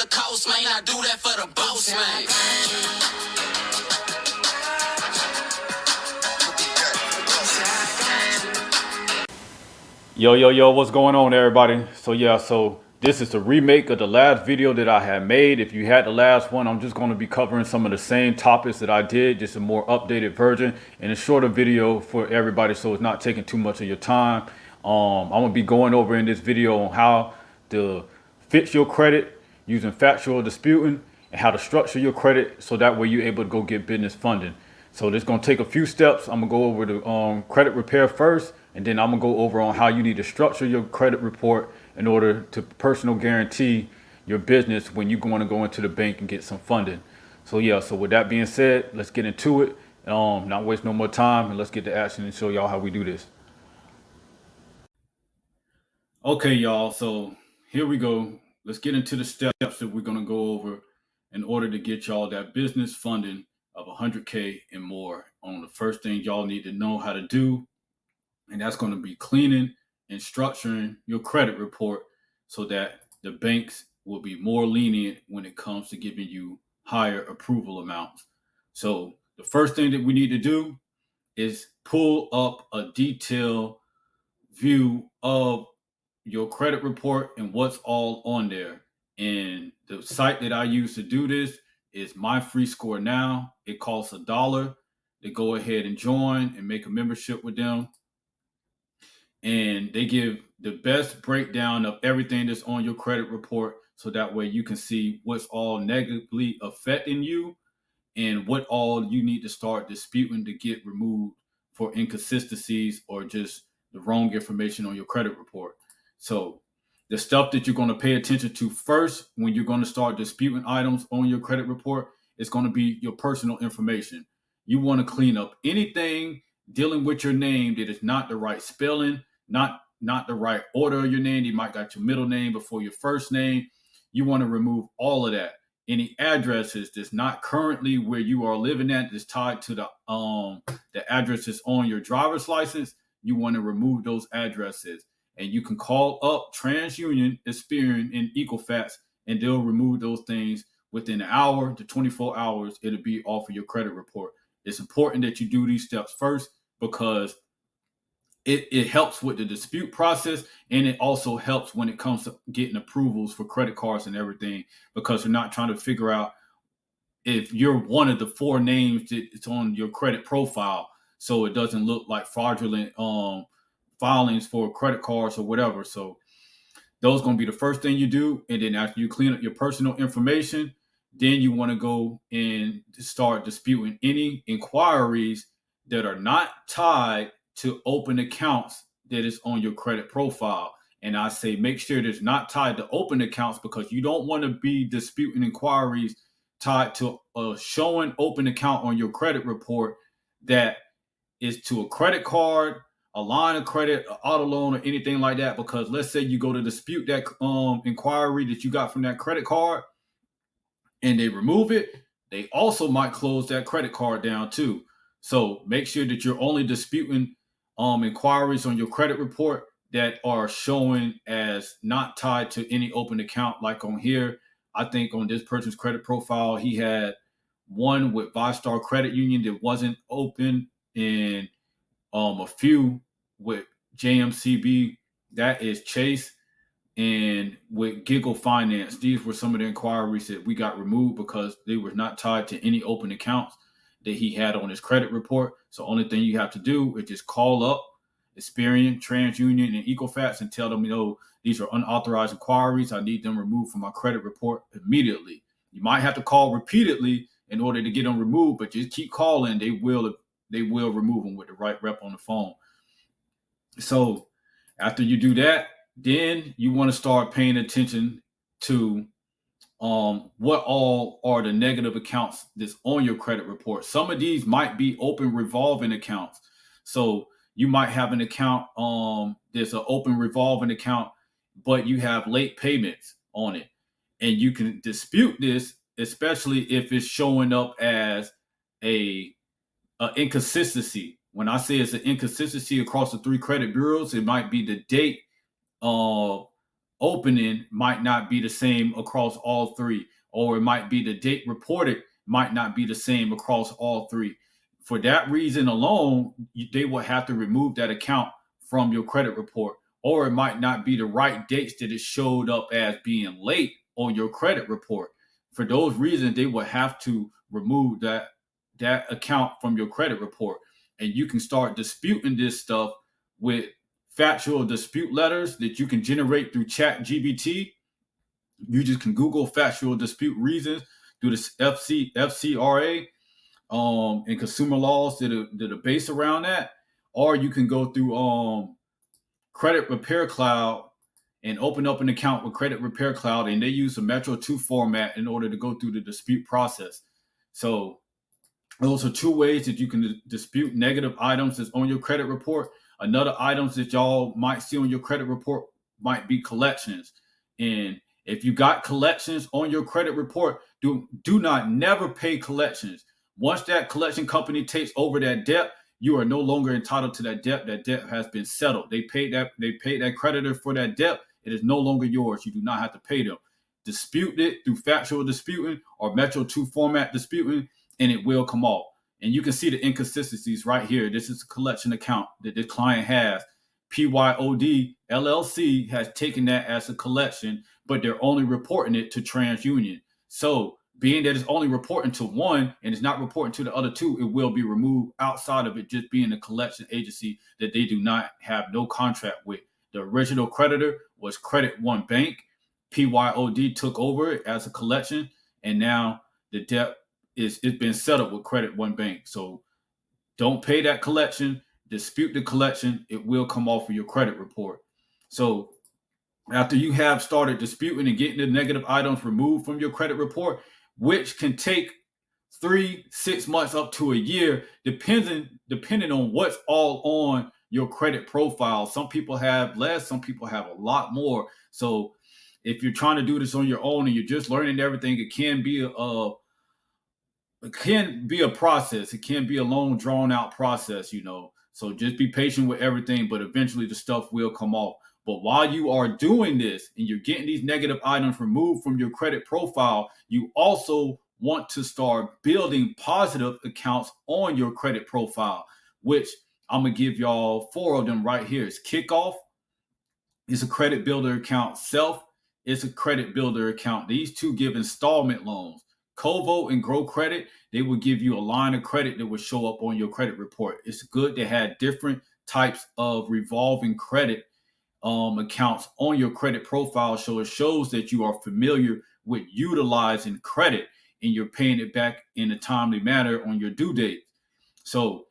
the coast, man. I do that for the boss, man. Yo, what's going on, everybody? So this is a remake of the last video that I had made. If you had the last one, I'm just going to be covering some of the same topics that I did, just a more updated version and a shorter video for everybody, so it's not taking too much of your time. I'm going to be going over in this video on how to fix your credit using factual disputing and how to structure your credit so that way you're able to go get business funding. So this is going to take a few steps. I'm going to go over the credit repair first, and then I'm going to go over on how you need to structure your credit report in order to personal guarantee your business when you want to go into the bank and get some funding. So with that being said, let's get into it. Not waste no more time, and let's get to action and show y'all how we do this. Okay, y'all, so here we go. Let's get into the steps that we're going to go over in order to get y'all that business funding of 100K and more. On the first thing y'all need to know how to do, and that's going to be cleaning and structuring your credit report so that the banks will be more lenient when it comes to giving you higher approval amounts. So the first thing that we need to do is pull up a detailed view of your credit report and what's all on there. And the site that I use to do this is My Free Score Now. It costs $1 to go ahead and join and make a membership with them. And they give the best breakdown of everything that's on your credit report, so that way you can see what's all negatively affecting you and what all you need to start disputing to get removed for inconsistencies or just the wrong information on your credit report. So the stuff that you're going to pay attention to first when you're going to start disputing items on your credit report is going to be your personal information. You want to clean up anything dealing with your name that is not the right spelling, not the right order of your name. You might got your middle name before your first name. You want to remove all of that. Any addresses that's not currently where you are living at, that's tied to the addresses on your driver's license, you want to remove those addresses. And you can call up TransUnion, Experian, and Equifax, and they'll remove those things within an hour to 24 hours. It'll be off of your credit report. It's important that you do these steps first because it helps with the dispute process, and it also helps when it comes to getting approvals for credit cards and everything, because you're not trying to figure out if you're one of the 4 names that's on your credit profile, so it doesn't look like fraudulent filings for credit cards or whatever. So those going to be the first thing you do. And then after you clean up your personal information, then you want to go and start disputing any inquiries that are not tied to open accounts that is on your credit profile. And I say make sure it's not tied to open accounts, because you don't want to be disputing inquiries tied to a showing open account on your credit report that is to a credit card, a line of credit, an auto loan, or anything like that. Because let's say you go to dispute that inquiry that you got from that credit card and they remove it, they also might close that credit card down too. So make sure that you're only disputing inquiries on your credit report that are showing as not tied to any open account. Like on here, I think on this person's credit profile, he had one with ViStar Credit Union that wasn't open, and a few with JMCB, that is Chase, and with Giggle Finance. These were some of the inquiries that we got removed because they were not tied to any open accounts that he had on his credit report. So only thing you have to do is just call up Experian, TransUnion, and Equifax and tell them, these are unauthorized inquiries. I need them removed from my credit report immediately. You might have to call repeatedly in order to get them removed, but just keep calling. They will remove them with the right rep on the phone. So after you do that, then you want to start paying attention to what all are the negative accounts that's on your credit report. Some of these might be open revolving accounts. So you might have an account, there's an open revolving account, but you have late payments on it. And you can dispute this, especially if it's showing up as a inconsistency. When I say it's an inconsistency across the 3 credit bureaus, it might be the date opening might not be the same across all three, or it might be the date reported might not be the same across all three. For that reason alone, they will have to remove that account from your credit report, or it might not be the right dates that it showed up as being late on your credit report. For those reasons, they will have to remove that account from your credit report, and you can start disputing this stuff with factual dispute letters that you can generate through Chat GBT. You just can Google factual dispute reasons through the FCRA and consumer laws that are based around that, or you can go through Credit Repair Cloud and open up an account with Credit Repair Cloud, and they use a Metro 2 format in order to go through the dispute process. So those are two ways that you can dispute negative items that's on your credit report. Another items that y'all might see on your credit report might be collections. And if you got collections on your credit report, do not never pay collections. Once that collection company takes over that debt, you are no longer entitled to that debt. That debt has been settled. They paid that creditor for that debt. It is no longer yours. You do not have to pay them. Dispute it through factual disputing or Metro 2 format disputing, and it will come off. And you can see the inconsistencies right here. This is a collection account that the client has. PYOD LLC has taken that as a collection, but they're only reporting it to TransUnion. So being that it's only reporting to one and it's not reporting to the other two, it will be removed outside of it just being a collection agency that they do not have no contract with. The original creditor was Credit One Bank. PYOD took over it as a collection, and now the debt it's been settled with Credit One Bank. So don't pay that collection, dispute the collection, it will come off of your credit report. So after you have started disputing and getting the negative items removed from your credit report, which can take 3-6 months up to a year, depending on what's all on your credit profile. Some people have less, some people have a lot more. So if you're trying to do this on your own and you're just learning everything, it can be a process. It can be a long, drawn out process, So just be patient with everything, but eventually the stuff will come off. But while you are doing this and you're getting these negative items removed from your credit profile, you also want to start building positive accounts on your credit profile, which I'm going to give y'all 4 of them right here. It's Kickoff. It's a credit builder account. Self is a credit builder account. These two give installment loans. Kovo and Grow Credit, they will give you a line of credit that will show up on your credit report. It's good to have different types of revolving credit accounts on your credit profile, so it shows that you are familiar with utilizing credit and you're paying it back in a timely manner on your due date. So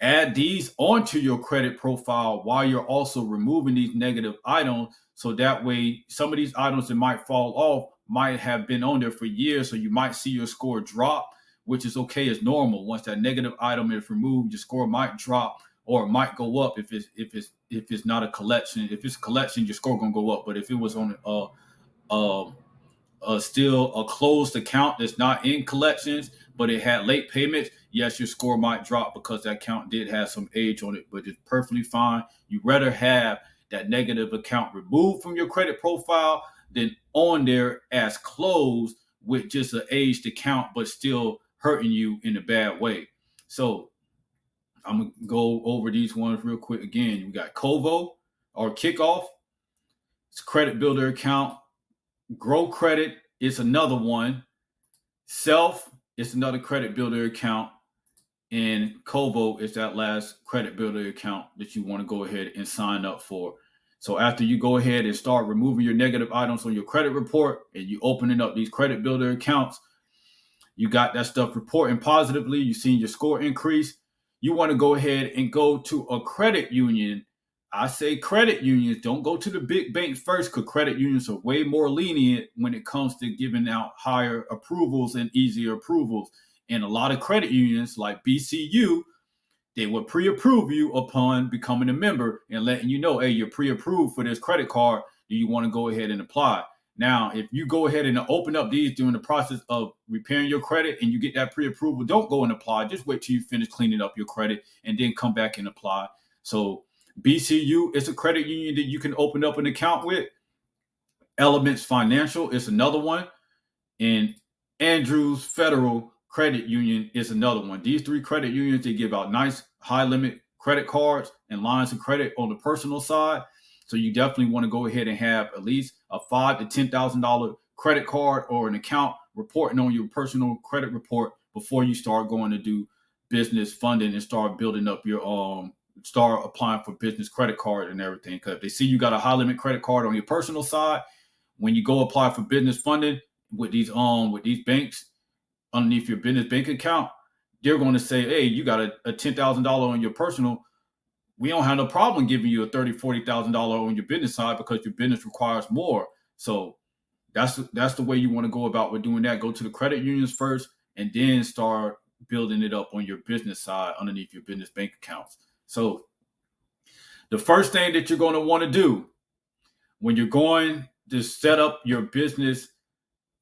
add these onto your credit profile while you're also removing these negative items, so that way some of these items that might fall off might have been on there for years, so you might see your score drop, which is okay, it's normal. Once that negative item is removed, your score might drop or it might go up if it's not a collection. If it's a collection, your score gonna go up. But if it was on still a closed account that's not in collections, but it had late payments, yes, your score might drop because that account did have some age on it, but it's perfectly fine. You rather have that negative account removed from your credit profile than on there as closed with just an aged account, but still hurting you in a bad way. So I'm going to go over these ones real quick again. We got Kovo or Kickoff. It's a credit builder account. Grow Credit is another one. Self is another credit builder account. And Kovo is that last credit builder account that you want to go ahead and sign up for. So after you go ahead and start removing your negative items on your credit report and you opening up these credit builder accounts, you got that stuff reporting positively, you've seen your score increase, you want to go ahead and go to a credit union. I say credit unions, don't go to the big bank first, because credit unions are way more lenient when it comes to giving out higher approvals and easier approvals. And a lot of credit unions like BCU, they will pre-approve you upon becoming a member and letting you know, hey, you're pre-approved for this credit card. Do you want to go ahead and apply? Now, if you go ahead and open up these during the process of repairing your credit and you get that pre-approval, don't go and apply. Just wait till you finish cleaning up your credit and then come back and apply. So BCU is a credit union that you can open up an account with. Elements Financial is another one, and Andrews Federal Credit Union is another one. These three credit unions, they give out nice high limit credit cards and lines of credit on the personal side. So you definitely want to go ahead and have at least a $5,000 to $10,000 credit card or an account reporting on your personal credit report before you start going to do business funding and start building up your start applying for business credit card and everything. Because if they see you got a high limit credit card on your personal side, when you go apply for business funding with these banks underneath your business bank account, they're going to say, hey, you got a $10,000 on your personal. We don't have no problem giving you a $30,000-$40,000 on your business side because your business requires more. So that's the way you want to go about with doing that. Go to the credit unions first and then start building it up on your business side underneath your business bank accounts. So the first thing that you're going to want to do when you're going to set up your business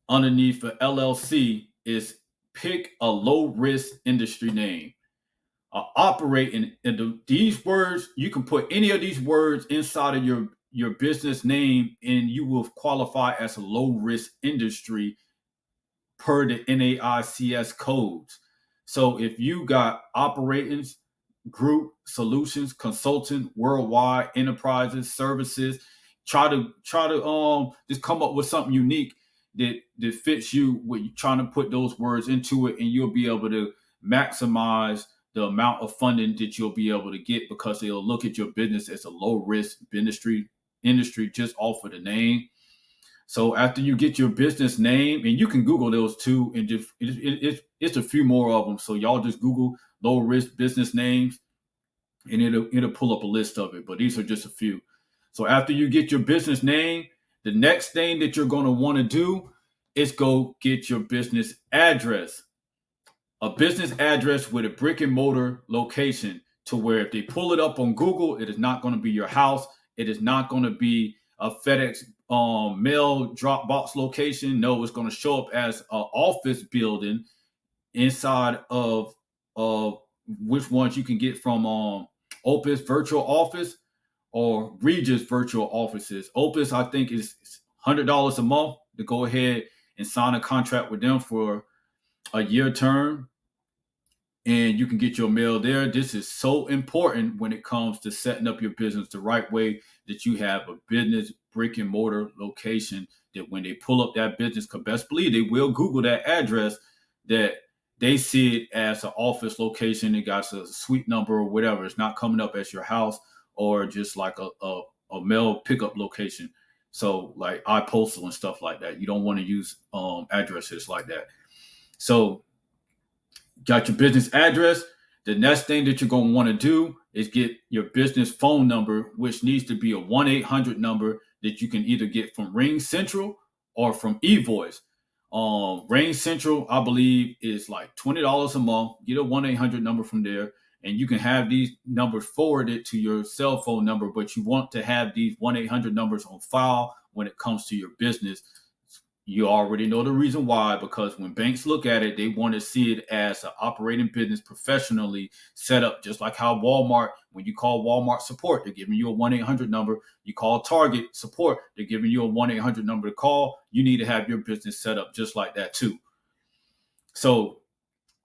underneath the LLC is pick a low risk industry name. Operate in these words. You can put any of these words inside of your business name, and you will qualify as a low risk industry per the NAICS codes. So if you got operations, group, solutions, consultant, worldwide, enterprises, services, try to just come up with something unique that fits you when you're trying to put those words into it, and you'll be able to maximize the amount of funding that you'll be able to get, because they'll look at your business as a low risk industry just off of the name. So after you get your business name, and you can Google those too, and just it's a few more of them. So y'all just Google low risk business names, and it'll pull up a list of it. But these are just a few. So after you get your business name, the next thing that you're going to want to do is go get your business address. A business address with a brick and mortar location, to where if they pull it up on Google, it is not going to be your house. It is not going to be a FedEx mail drop box location. No, it's going to show up as an office building inside of which ones you can get from Opus Virtual Office or Regis Virtual Offices. Opus, I think, is $100 a month to go ahead and sign a contract with them for a year term, and you can get your mail there. This is so important when it comes to setting up your business the right way, that you have a business brick and mortar location, that when they pull up that business, because best believe they will Google that address, that they see it as an office location. It got a suite number or whatever. It's not coming up as your house or just like a mail pickup location. So like iPostal and stuff like that. You don't want to use addresses like that. So got your business address. The next thing that you're going to want to do is get your business phone number, which needs to be a 1-800 number that you can either get from Ring Central or from eVoice. Ring Central, I believe, is like $20 a month. Get a 1-800 number from there, and you can have these numbers forwarded to your cell phone number, but you want to have these 1-800 numbers on file when it comes to your business. You already know the reason why, because when banks look at it, they want to see it as an operating business professionally set up, just like how Walmart, when you call Walmart support, they're giving you a 1-800 number. You call Target support, they're giving you a 1-800 number to call. You need to have your business set up just like that too. So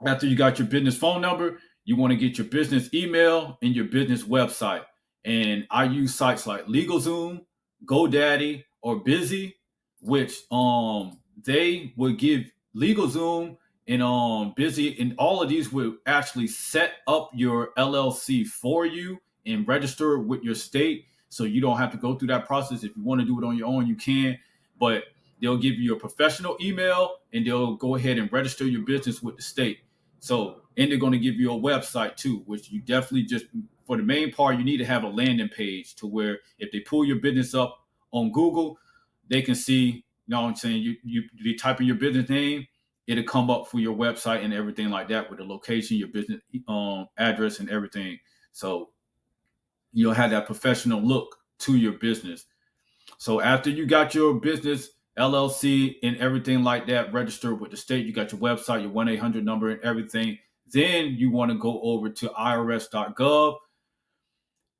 after you got your business phone number, you want to get your business email and your business website. And I use sites like LegalZoom, GoDaddy, or Busy, which they would give LegalZoom and Busy, and all of these will actually set up your LLC for you and register with your state, so you don't have to go through that process. If you want to do it on your own, you can, but they'll give you a professional email and they'll go ahead and register your business with the state. So, and they're going to give you a website too, which you definitely just, for the main part, you need to have a landing page to where if they pull your business up on Google, they can see, you know what I'm saying, you type in your business name, it'll come up for your website and everything like that with the location, your business address and everything. So you'll have that professional look to your business. So after you got your business LLC and everything like that registered with the state, you got your website, your 1-800 number and everything, then you want to go over to irs.gov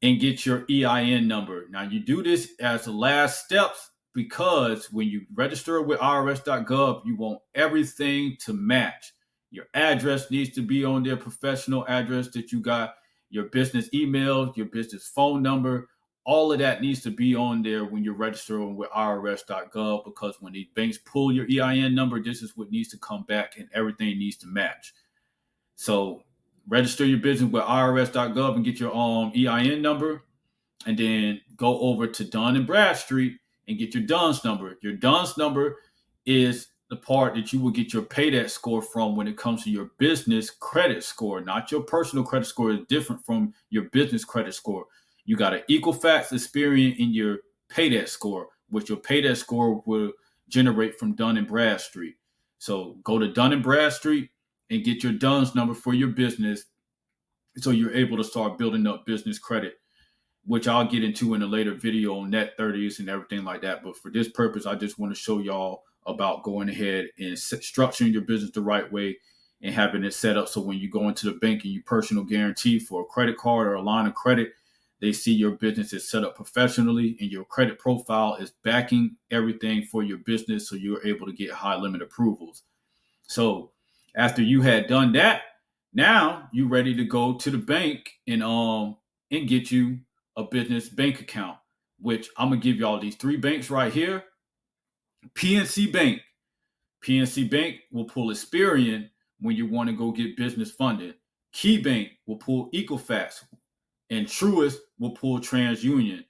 and get your EIN number. Now you do this as the last steps because when you register with IRS.gov, you want everything to match. Your address needs to be on their professional address that you got, your business email, your business phone number, all of that needs to be on there when you're registering with IRS.gov, because when these banks pull your EIN number, this is what needs to come back and everything needs to match. So register your business with IRS.gov and get your EIN number, and then go over to Dun and Bradstreet and get your DUNS number. Your DUNS number is the part that you will get your paydex score from when it comes to your business credit score. Not your personal credit score is different from your business credit score. You got an Equifax Experian in your paydex score, which your paydex score will generate from Dun and Bradstreet. So go to Dun and Bradstreet and get your DUNS number for your business, so you're able to start building up business credit, which I'll get into in a later video on net 30s and everything like that. But for this purpose, I just want to show y'all about going ahead and structuring your business the right way and having it set up so when you go into the bank and you personal guarantee for a credit card or a line of credit, they see your business is set up professionally and your credit profile is backing everything for your business, so you're able to get high limit approvals. So after you had done that, now you're ready to go to the bank and get you a business bank account, which I'm going to give y'all these 3 banks right here. PNC Bank. PNC Bank will pull Experian when you want to go get business funded. Key Bank will pull Equifax, and Truist will pull TransUnion.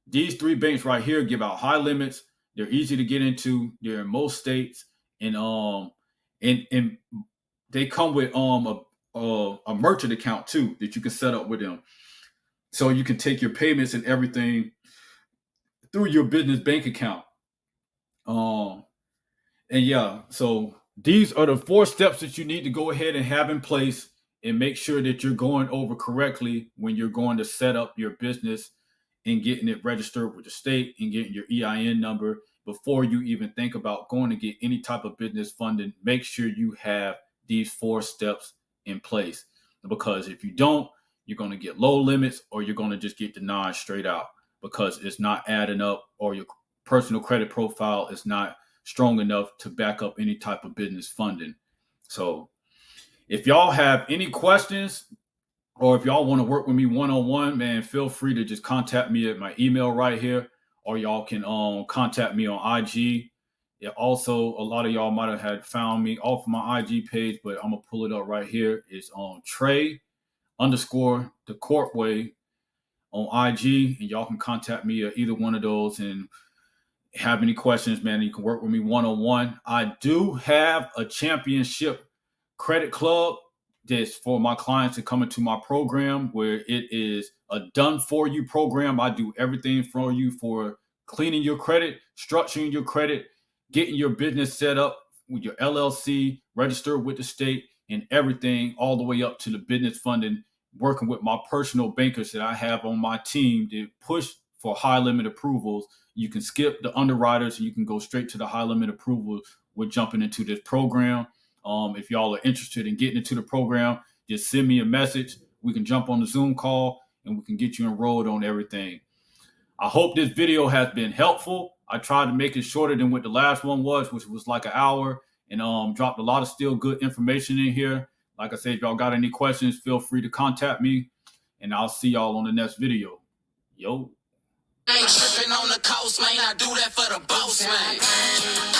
These 3 banks right here give out high limits. They're easy to get into. They're in most states, and they come with a merchant account too that you can set up with them. So you can take your payments and everything through your business bank account. And yeah, so these are the 4 steps that you need to go ahead and have in place and make sure that you're going over correctly when you're going to set up your business and getting it registered with the state and getting your EIN number before you even think about going to get any type of business funding. Make sure you have these 4 steps in place, because if you don't, you're going to get low limits or you're going to just get denied straight out because it's not adding up, or your personal credit profile is not strong enough to back up any type of business funding. So if y'all have any questions, or if y'all want to work with me one-on-one, man, feel free to just contact me at my email right here, or y'all can contact me on IG. Yeah, also, a lot of y'all might have had found me off my IG page, but I'm going to pull it up right here. It's on Trey_the Court Way on IG, and y'all can contact me at either one of those and have any questions, man. You can work with me one-on-one. I do have a championship credit club that's for my clients to come into my program, where it is a done-for-you program. I do everything for you for cleaning your credit, structuring your credit, getting your business set up with your LLC, registered with the state, and everything all the way up to the business funding, working with my personal bankers that I have on my team to push for high limit approvals. You can skip the underwriters and you can go straight to the high limit approval with jumping into this program. If y'all are interested in getting into the program, just send me a message. We can jump on the Zoom call and we can get you enrolled on everything. I hope this video has been helpful. I tried to make it shorter than what the last one was, which was like an hour, and dropped a lot of still good information in here. Like I said, if y'all got any questions, feel free to contact me, and I'll see y'all on the next video. Yo. Ain't tripping on the coast, man. I do that for the boss, man.